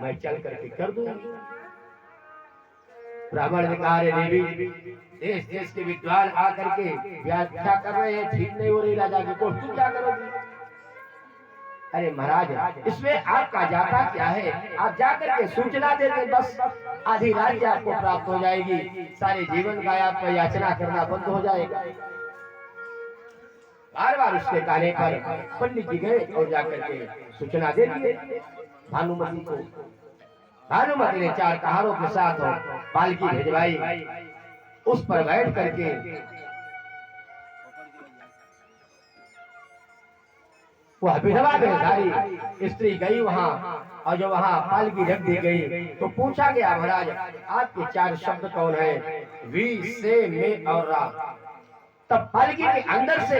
मैं चल करके कर दूंगा। ब्राह्मण ने कहा, रे देवी, देश देश के विद्वान आकर के व्याख्या कर रहे हैं, ठीक नहीं हो रही राजा की कोर्ट, तुम क्या करोगी? अरे महाराज, इसमें आपका जाता क्या है? आप जाकर के सूचना दे दें, बस आधी राज्य आपको प्राप्त हो जाएगी, सारे जीवन का आपको याचना करना बंद हो जाएगा। बार बार उसके कहने पर पंडित जी गए और जाकर के सूचना दे दिए भानुमति को। भानुमति ने 4 कहारों के साथ पालकी भिजवाई, उस पर बैठ करके वह विधवा बेचारी स्त्री गई वहां, और जब वहां पालकी रख दी गई तो पूछा गया, महाराज आपके 4 शब्द कौन है? वी, से, में और रा। तब पालकी के अंदर से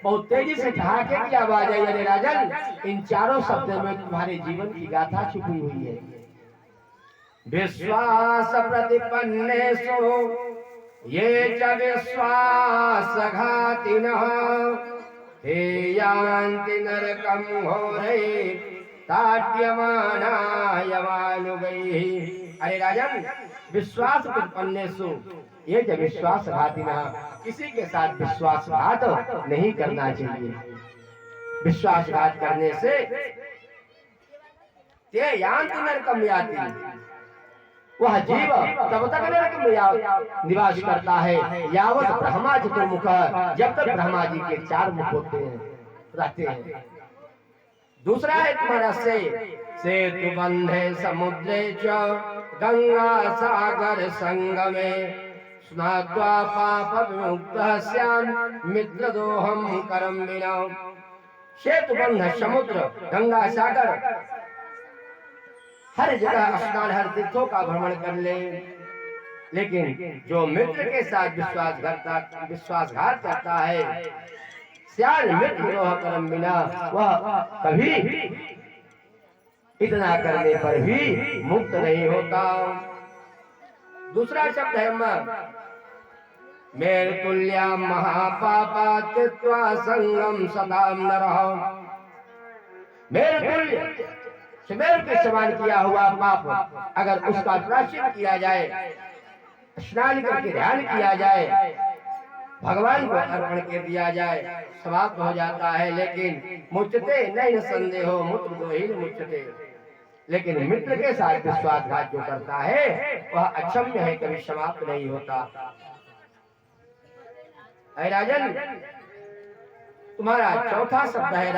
बहुत तेजी से ठहाके की आवाज आई, अरे राजन, इन 4 शब्दों में तुम्हारे जीवन की गाथा छुपी हुई है। विश्वास प्रतिपन्नेषु ये च विश्वासघातिनः हे यान्ति नरकं घोरे ताड्यमानायवानुगैः। अरे राजन, विश्वास प्रतिपन्नेषु ये च विश्वासघातिनः, किसी के साथ विश्वासघात नहीं करना चाहिए। विश्वासघात करने से ते यान्ति नरकं याति, वह जीव तब तक नरक में निवास करता है यावत ब्रह्मा चतुर्मुख, जब तक ब्रह्मा जी के 4 मुख होते हैं, रहते हैं। दूसरा है तुम्हारा सेतु बंधे समुद्रे च गंगा सागर संगमे स्नात्वा पाप विमुक्तः स्यान् मित्रदोहं करम विना। सेतु बंध समुद्र, गंगा सागर, हर जगह स्नान, हर तीर्थों का भ्रमण कर ले, लेकिन जो मित्र के साथ विश्वासघात करता है, स्यान मित्र दोह करम बिना, वह कभी इतना करने पर भी मुक्त नहीं होता। दूसरा शब्द है मेर तुल्या महापापा त्यक्त्वा संगम सदाम नरः। मेर तुल्य, मेर के समान किया हुआ पाप अगर उसका प्रायश्चित किया जाए, स्नान करके ध्यान किया जाए, भगवान को अर्पण कर दिया जाए, समाप्त हो जाता है। लेकिन मुच्यते नहीं संदेह हो मुत्र दो ही मुच्यते। लेकिन मित्र के साथ विश्वासघात जो करता है वह अक्षम्य है, कभी समाप्त नहीं होता। ऐ राजन, तुम्हारा चौथा शब्द है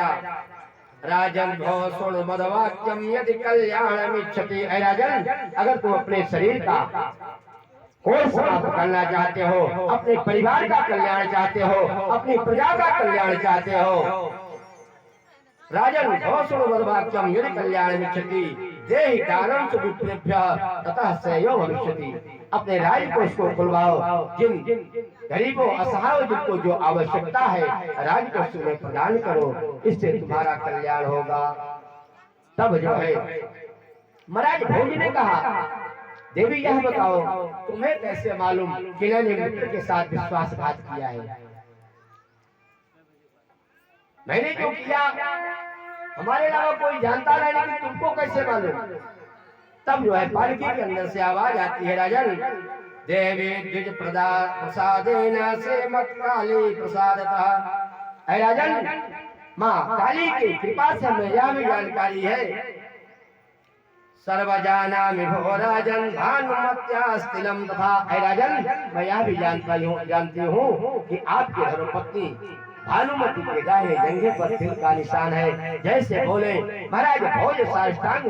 राजन भो सुन मदवाक्यम यदि कल्याणम इच्छति। ऐ राजन, अगर तुम अपने शरीर का कोई समाप्त करना चाहते हो, अपने परिवार का कल्याण चाहते हो, अपनी प्रजा का कल्याण चाहते हो, राजन भो सुन मदवाक्यम यदि कल्याणम इच्छति देहि दानं च विप्रेभ्यः ततः श्रेयो भविष्यति। अपने राज्य को उसको खुलवाओ, जिन गरीबों असहायों जिनको जो आवश्यकता है राज्य को उसमें प्रदान करो, इससे तुम्हारा कल्याण होगा। तब जो है महाराज भोज ने कहा, देवी यह बताओ तुम्हें कैसे मालूम कि मैंने मित्र के साथ विश्वासघात किया है? मैंने जो किया हमारे अलावा कोई जानता नहीं, लेकिन तुमको कैसे मालूम? तब जो है पालकी के अंदर से आवाज आती है, राजन देवी द्विज प्रसादेन से मत काली प्रसादतः। ऐ राजन, माँ काली की कृपा से हमें यह भी जानकारी है, सर्वजानामि भो राजन भानुमत्यास्तिलम तथा। ऐ राजन, मैं यह भी जानती हूँ कि आपकी धर्मपत्नी भानुमति के दाहिने जंघे पर तिल का निशान है। जैसे बोले महाराज भोज साष्टांग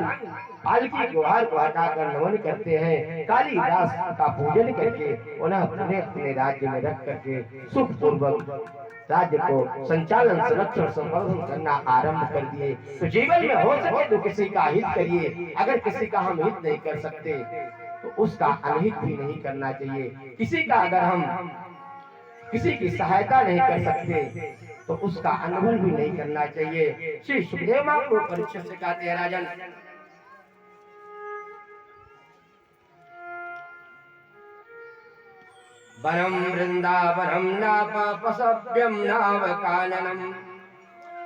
पालकी को हार को हटाकर नमन करते हैं, कालीदास का पूजन करके उन्हें अपने राज्य में रख करके सुख पूर्वक राज्य को संचालन संरक्षण संवर्धन करना आरंभ कर दिए। तो जीवन में हो सके तो किसी का हित करिए, अगर किसी का हम हित नहीं कर सकते तो उसका अनहित भी नहीं करना चाहिए। किसी का अगर हम किसी की सहायता नहीं कर सकते तो उसका अनुभव भी नहीं करना चाहिए। श्री सुखदेव को परीक्षित से कहते हैं, राजन वनम वृंदावनम नापसभ्यम नावकाननम।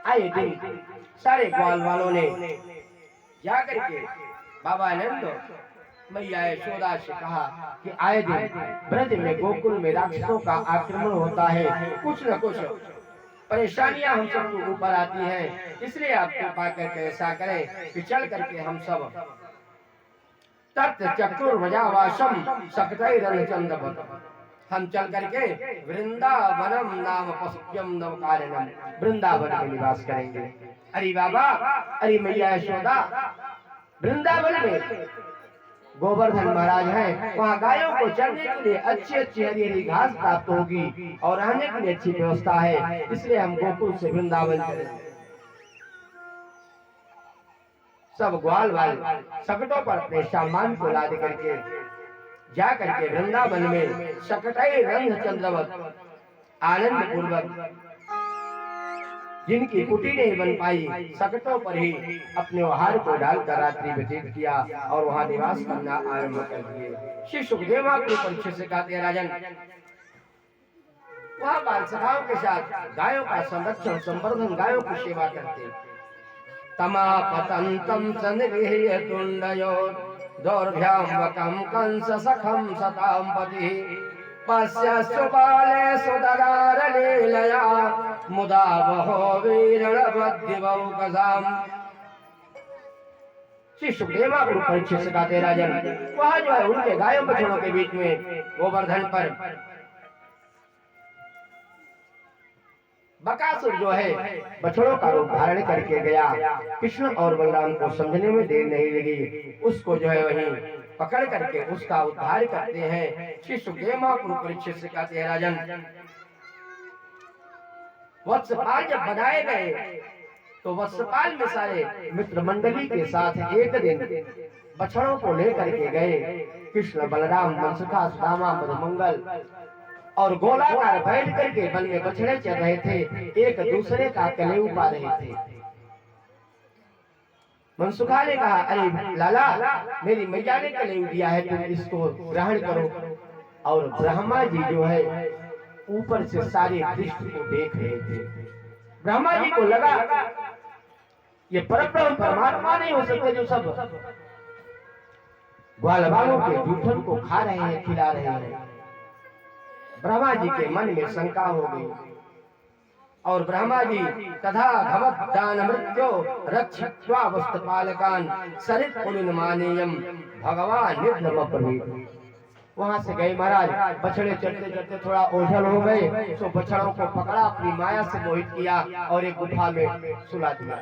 आए दिन सारे ग्वाल वालों ने जा करके बाबा नंद मैया यशोदा से कहा कि आए दिन ब्रज में गोकुल में राक्षसों का आक्रमण होता है, कुछ न कुछ परेशानियां हम सब के ऊपर आती हैं, इसलिए आप कृपा करके ऐसा करें कि चल करके हम सब तत् चतुर्भुजावासम सकतै रणचंद्रवत हम चल करके वृंदावनम नाम पश्चिम नवकारणम वृंदावन में निवास करेंगे। अरे बाबा, अरे मैया यशोदा, वृंदावन में गोवर्धन महाराज हैं, वहाँ गायों को चरने के लिए अच्छी अच्छी हरी हरी घास प्राप्त होगी और रहने के लिए अच्छी व्यवस्था है, इसलिए हम गोकुल से वृंदावन चलेंगे। सब ग्वाल वाल शकटों पर अपने सामान को लाद करके जा करके वृंदावन में शकटै रंग चंद्रवत आनंद पूर्वक जिनकी कुटी नहीं बन पाई, शकटों पर ही अपने आहार को डालकर रात्रि व्यतीत किया और वहां निवास करना आरंभ कर दिए। श्री सुखदेव परीक्षित से कहते राजन, वहां बाल सखाओं के साथ गायों का संरक्षण संवर्धन, गायों की सेवा करते। तमापतंतम सन्निगृह्य तुंडयो दौर्भ्याम वकम कंस सखम सताम पति पश्यस्तु बालेषु ददार लीलया मुदा बहो वीरणवद्दिवौकसाम्। श्री सुखदेव परीक्षित से कहते राजन, वहां जो है उनके गायों बछड़ों के बीच में गोवर्धन पर बकासुर जो है बछड़ों का रूप धारण करके गया। कृष्ण और बलराम को समझने में देर नहीं लगी, उसको जो है वहीं पकड़ करके उसका उद्धार करते हैं। श्री सुखदेव परीक्षित से कहते हैं राजन, वत्सपाल जब बनाए गए तो वत्सपाल में सारे मित्र मंडली के साथ एक दिन बछड़ों को लेकर के गए। कृष्ण बलराम वंशुका सुदामा मधुमंगल और गोलाकार बैठ करके वन में बछड़े चल रहे थे, एक दूसरे का कलेऊ पा रहे थे। मनसुखा ने कहा, अरे लाला, मेरी मैया ने कलेऊ दिया है, तुम इसको ग्रहण करो। और ब्रह्मा जी जो है ऊपर से सारे दृष्टि को देख रहे थे। ब्रह्मा जी को लगा ये परब्रह्म परमात्मा नहीं हो सकते जो सब ग्वाल वालों के जूठन को खा रहे हैं, खिला रहे हैं। ब्रह्मा जी के मन में शंका हो गई और ब्रह्मा जी तथा भवत दान मृत्यो रक्षित्वा वस्तपालकान सरित पुलिन मानेयम भगवान निर्नम प्रवीण। वहां से गए महाराज, बछड़े चलते चलते थोड़ा ओझल हो गए, तो बछड़ों को पकड़ा, अपनी माया से मोहित किया और एक गुफा में सुला दिया।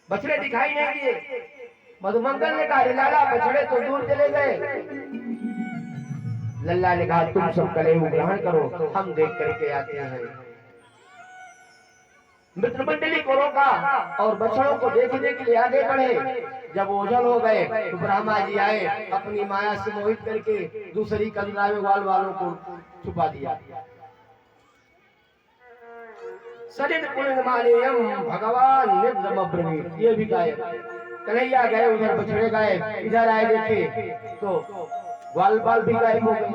बछड़े दिखाई नहीं दिए। मधुमंगल ने कहा, लाला बछड़े तो दूर चले गए। लल्ला ने कहा, तुम सब कलेऊ ग्रहण करो, हम देख करके आते हैं। मित्र मंडली को रोका और बछड़ों को देखने के लिए आगे बढ़े। जब ओझल हो गए तो ब्रह्मा जी आए, अपनी माया से मोहित करके दूसरी कंदरा में ग्वाल वालों को छुपा दिया। सरित पुलिन मानेयम भगवान निर्नम प्रवीण। ये भी गायब। कन्हैया गए, उधर बछड़े गए, इधर आए देखे तो ग्वाल बाल भी गायब हो गए।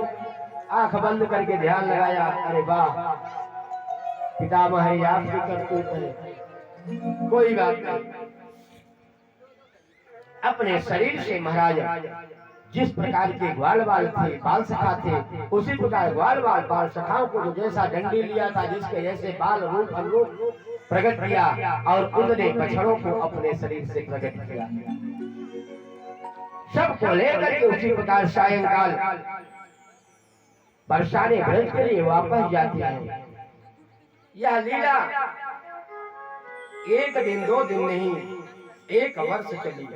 आंख बंद करके ध्यान लगाया, अरे वाह, पितामह है, आपकी करतूत है। कोई बात नहीं। अपने शरीर से महाराज जिस प्रकार के ग्वाल बाल थे, बाल सखा थे, उसी प्रकार ग्वाल बाल बाल सखाओं को जो जैसा डंडी लिया था, जिसके जैसे बाल रूप अनुरूप प्रकट किया और उन्होंने बछड़ों को अपने शरीर से प्रकट किया। सबको लेकर के उसी प्रकार सायंकाल बरसाने ब्रज के लिए वापस जाती है। यह लीला एक दिन दो दिन नहीं, एक वर्ष चली।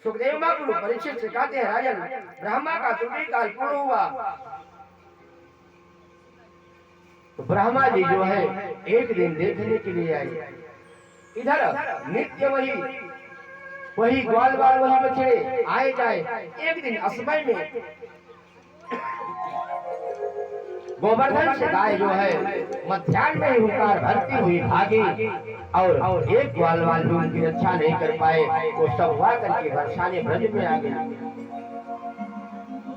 सुखदेव परीक्षित से कहते हैं राजन, ब्रह्मा का त्रुटि काल पूर्ण हुआ तो ब्रह्मा जी जो है एक दिन देखने के लिए आई। इधर नित्य वही ग्वाल बाल वही बछड़े आए जाए। एक दिन असमय में गोवर्धन से गाय जो है मध्याह्न में हुंकार भरती हुई भागी और एक ग्वाल वाल भी उनकी रक्षा नहीं कर पाए। वो सब हुआ करके बरसाने ब्रज में आ गए।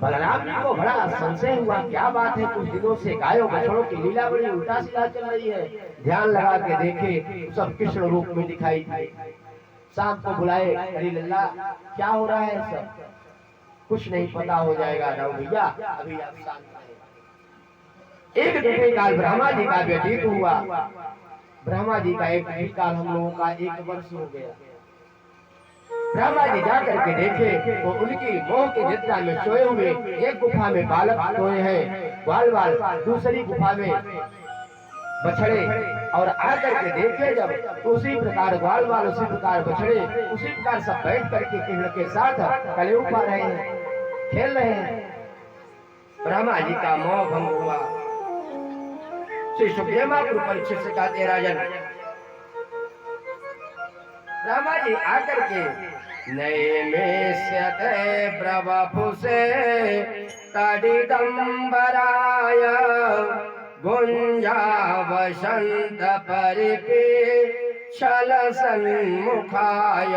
बलराम जी को बड़ा संशय हुआ, क्या बात है, कुछ दिनों से गायों बछड़ों की लीला बड़ी उल्टा सीधा चल रही है। ध्यान लगा के देखे सब कृष्ण रूप में दिखाई थे। शाम को बुलाए, अरे लल्ला क्या हो रहा है, सब कुछ नहीं पता हो जाएगा राव भैया, अभी आप शांत रहे। एक घंटे काल ब्रह्मा जी का व्यतीत हुआ। ब्रह्मा जी का एक काल हम लोगों का 1 वर्ष हो गया। ब्रह्मा जी जाकर के देखे तो उनकी मोह की निद्रा में सोए हुए एक गुफा में बालक सोए हैं, बाल बाल, दूसरी गुफा में बछड़े, और आकर के देखे जब तो उसी प्रकार ग्वाल बाल, उसी प्रकार बछड़े, उसी प्रकार सब बैठ करके कृष्ण के साथ कलयुग पा रहे हैं, खेल रहे हैं। ब्रह्मा जी का मोह भंग हुआ। श्री सुखदेव महाप्रभु परीक्षित से कहते राजन, ब्रह्मा जी आकर के नैमिष्यते प्रवपुषे तडिदम्बराय गुंजा वसंत परिपे छल सन्मुखाय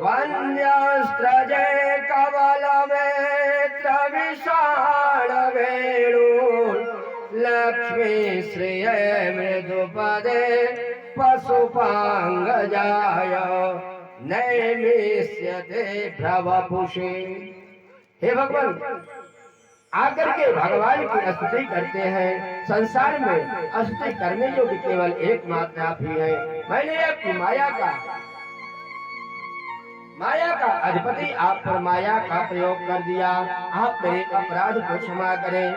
वन्यस्त्रजे कवलवेत्र विशाल वेणु लक्ष्मी श्रिय मृदुपदे पशुपांगजाय नैमिष्यते प्रवपुषे। हे भगवान, आकर के भगवान की स्तुति करते हैं। संसार में स्तुति करने योग्य केवल एकमात्र आप ही है। मैंने आपकी माया का अधिपति आप पर माया का प्रयोग कर दिया, आप मेरे अपराध को क्षमा करें।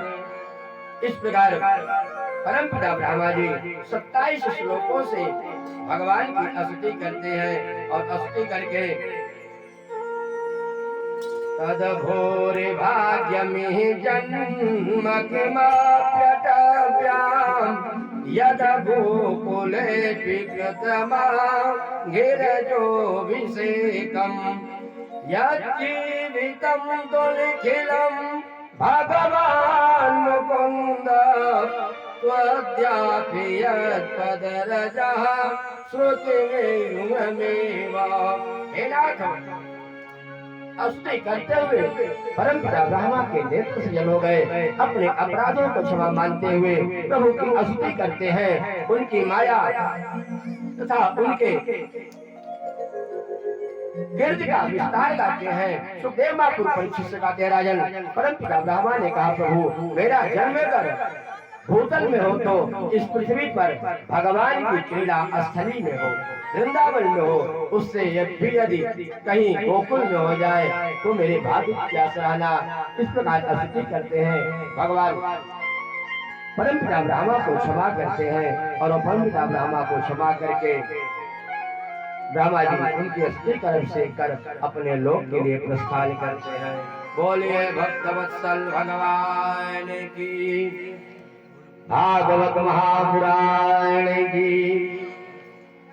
इस प्रकार परमपिता ब्रह्मा जी 27 श्लोकों से भगवान की स्तुति करते हैं, और स्तुति करके तदभूरि भाग्यमिहि जन्म किमाप्यटव्याम् यद गोकुले विकृतमा गिरजोऽभिषेकम् यज्जीवितं तुनिखिलम् भगवान् मुकुन्द त्वद्यापि यत्पदरजः श्रुतिमेव। हे नाथ, स्तुति करते हुए परमपिता ब्रह्मा के नेत्र से जल हो गए। अपने अपराधों को क्षमा मानते हुए प्रभु की स्तुति करते हैं, उनकी माया तथा उनके गिरज का विस्तार गाते हैं। सुखदेव महाप्रभु परीक्षित से कहते हैं राजन, परमपिता ब्रह्मा ने कहा, प्रभु मेरा जन्म कर भूतल में हो तो इस पृथ्वी पर भगवान की क्रीड़ा स्थली में हो, वृंदावन में हो, उससे यदि कहीं गोकुल में हो जाए तो मेरे भाग्य क्या सराहना। इस प्रकार स्तुति करते हैं। भगवान परमपिता ब्रह्मा को क्षमा करते हैं, और परमपिता ब्रह्मा को क्षमा करके ब्रह्मा जी उनकी स्तुति कर्म से कर अपने लोक के लिए प्रस्थान करते हैं। बोलिए भक्तवत्सल भगवान की, भागवत महापुराण की।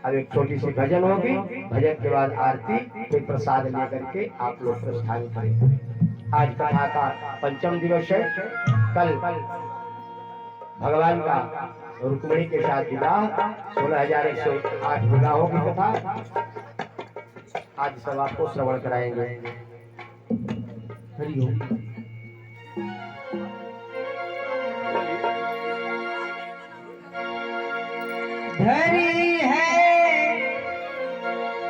अब एक छोटी सी भजन होगी, भजन के बाद आरती, फिर प्रसाद लेकर के आप लोग प्रस्थान करेंगे। आज कथा का 5वां दिवस है। कल भगवान का रुक्मिणी के साथ विवाह, 16,108 विवाहों की कथा आज सब आपको श्रवण कराएंगे। हरिओम। धरी है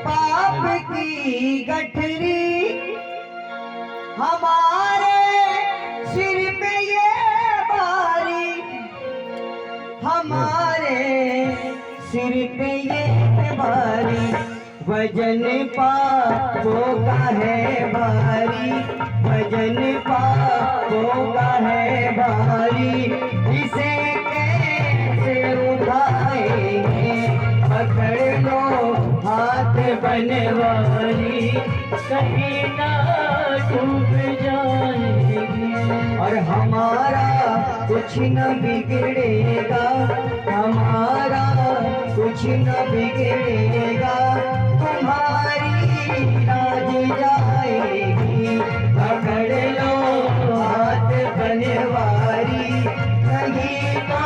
पाप की गठरी हमारे सिर पे ये भारी, हमारे सिर पे ये भारी, वजन पापों का है भारी, वजन पापों का है भारी, इसे कैसे उठाएंगे, पकड़ लो हाथ बनवारी, कहीं ना डूब जाएंगे, और हमारा कुछ न बिगड़ेगा, हमारा कुछ न बिगड़ेगा, तुम्हारी राज जाएगी, पकड़ लो हाथ बनवारी, कहीं ना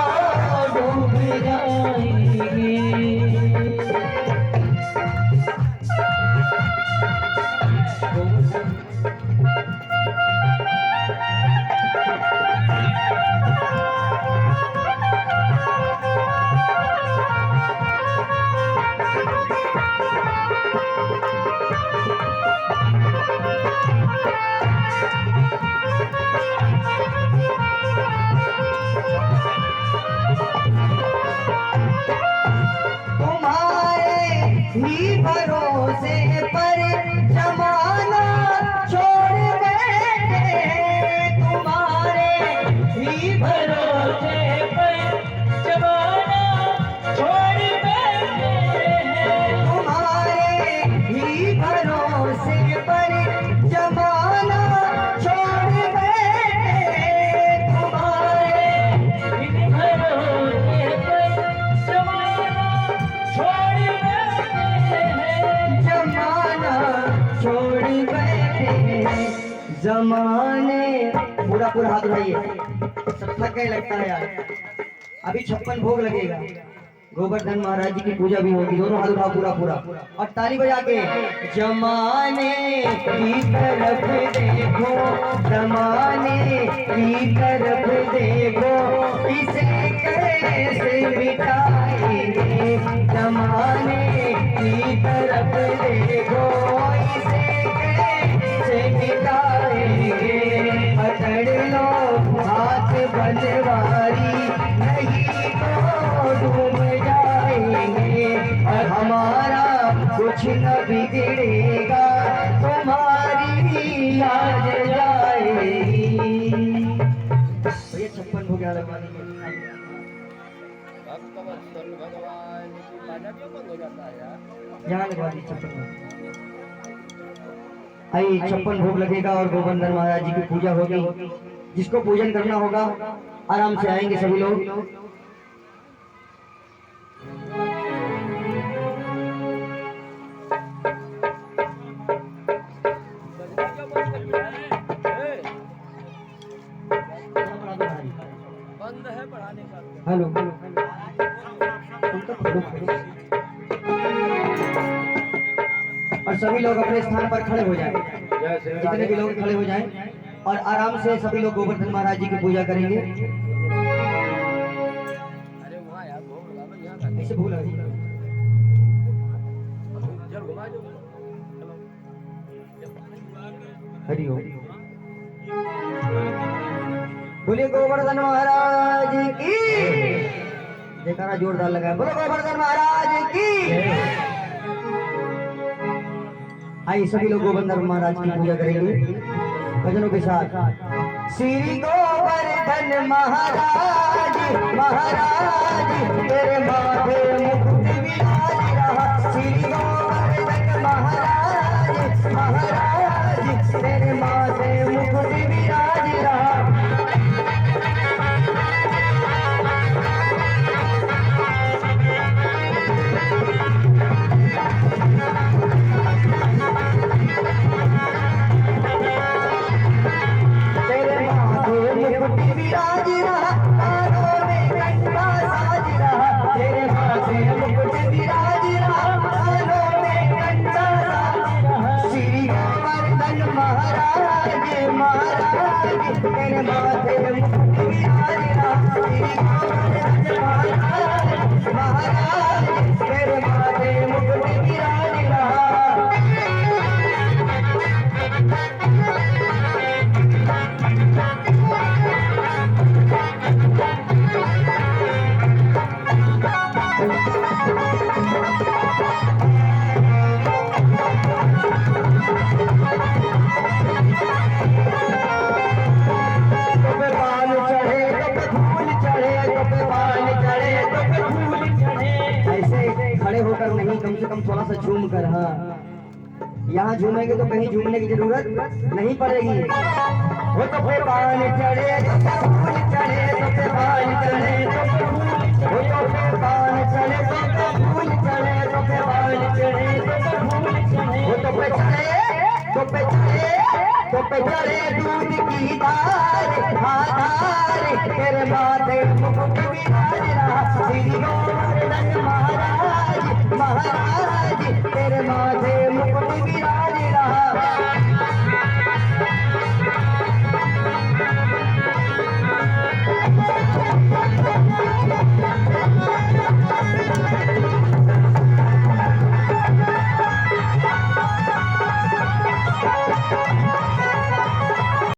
डूब जाएगी। ही भरोसे पर जमाना छोड़ बैठे, तुम्हारे ही भरोसे पर जमाना छोड़ बैठे, तुम्हारे ही भरोसे पर जमाना छोड़ बैठे, तुम्हारे ही भरोसे पर जमाना छोड़ जमाना छोड़ बैठे। जमाने पूरा पूरा हाथ उठाइए, सब थक गए लगता है यार। अभी 56 भोग लगेगा, गोवर्धन महाराज जी की पूजा भी होगी। दोनों हाथ उठाओ पूरा पूरा और ताली बजा के। जमाने की तरफ देखो, जमाने की तरफ देखो, इसे कैसे मिटाएंगे, जमाने की तरफ देखो, इसे कैसे मिटाएंगे। पकड़ लो हाथ बनवारी, नहीं तो डूब जाएंगे, और हमारा कुछ न बिगड़ेगा, तुम्हारी याद जाएगी। भैया 56 हो गया लगवाने के। भक्तवत्सल भगवान की बाजा क्यों बंद हो जाता है यार? यहाँ लगवा दी 56। आइए 56 भोग लगेगा और गोवर्धन महाराज जी की पूजा होगी। जिसको पूजन करना होगा आराम से आएंगे सभी लोग। बंद है बढ़ाने का। हेलो और सभी लोग अपने स्थान पर खड़े हो जाएं, जितने भी लोग खड़े हो जाएं और आराम से सभी लोग गोवर्धन महाराज जी की पूजा करेंगे। अरे वहाँ यार भोग लगा लो, यहाँ ऐसे भूल आ चल घुमा दो। हरि ओम। बोलिए गोवर्धन महाराज की जयकारा जोरदार लगाए। बोलो गोवर्धन महाराज की। आइए सभी लोग गोवर्धन महाराज की पूजा करेंगे भजनों के साथ। श्री गोवर्धन महाराज महाराज तेरे माथे मुकुट विराज रहा। श्री गोवर्धन महाराज महाराज तेरे माथे मुकुट विराज रहा। विराज रहा, कानों में घंटा साज रहा, तेरे माथे मुकुट विराज रहा, कानों में घंटा साज रहा। श्री गोवर्धन महाराज महाराज तेरे माथे मुकुट विराज रहा। श्री गोवर्धन महाराज महाराज तेरे माथे मुकुट विराज रहा। होकर नहीं, कम से कम थोड़ा सा झूम कर। हाँ, यहाँ झूमेंगे तो कहीं झूमने की जरूरत नहीं पड़ेगी। वो तो पे बाल चढ़े तो फूल चढ़े, तो पे बाल चढ़े तो वो तो पे बाल चढ़े तो फूल चढ़े, तो पे बाल चढ़े तो फूल चढ़े। वो तो पे चढ़े तो पे चढ़े तो पे चढ़े दूध की धार धार तेरे माथे मुकुट विराज रहा। श्री गोवर्धन महाराज महाराज